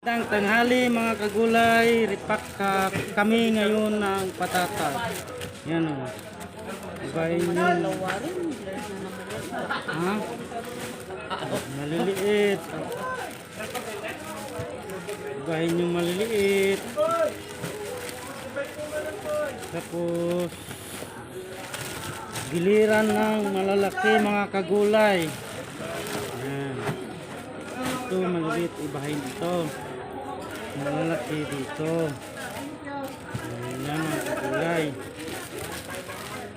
Tanghali mga kagulay, ripak kami ngayon ng patata. Yan o. Ibahin yun. Ha? Maliliit. Ibahin yung maliliit. Tapos giliran ng malalaki mga kagulay. Yan. Ito maliliit, ibahin ito. Malalaki dito. Ayan mga kagulay.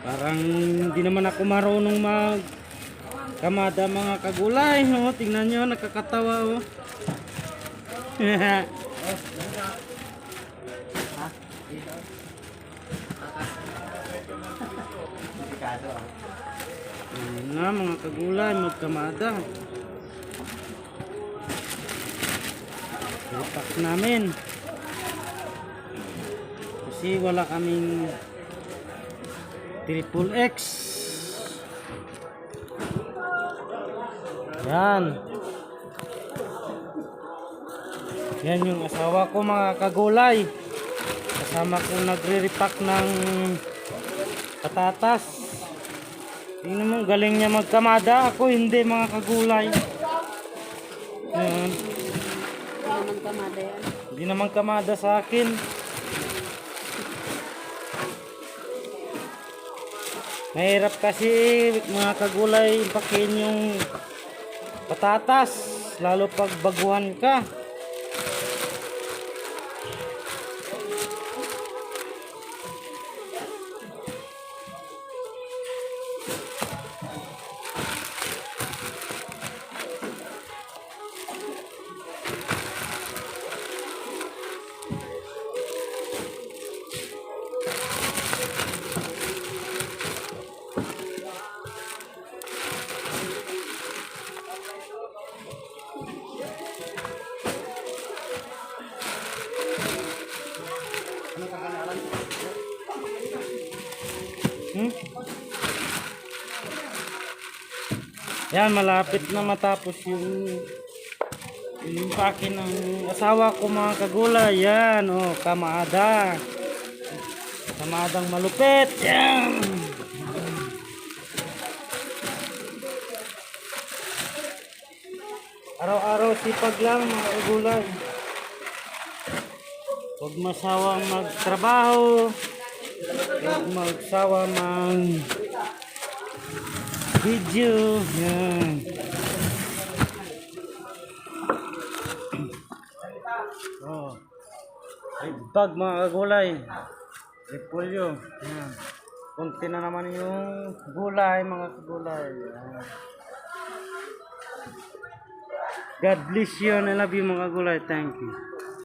Parang hindi naman ako marunong kamada mga kagulay. Oh, tingnan nyo, nakakatawa oh. Ayan na mga kagulay, magkamada. Ipak namin kasi wala kaming triple X. Yan yung asawa ko mga kagulay, kasama ko nagre-repack ng patatas. Tingnan mo, galing niya magkamada, ako hindi mga kagulay. Yan. Hindi naman kamada sa akin. Mahirap kasi mga kagulay ipakin yung patatas, lalo pag baguhan ka. Yan, malapit na matapos yung pake ng asawa ko mga kagulay. Yan, oh, kamada. Kamadang malupit. Yan. Araw-araw sipag lang mga kagulay. Huwag masawang magtrabaho. Huwag magsawa video. Yan. Oh. Ay bag mga kagulay. Repolyo. Yan. Kunti na naman yung gulay mga kagulay. Yan. God bless you and I love you mga kagulay. Thank you.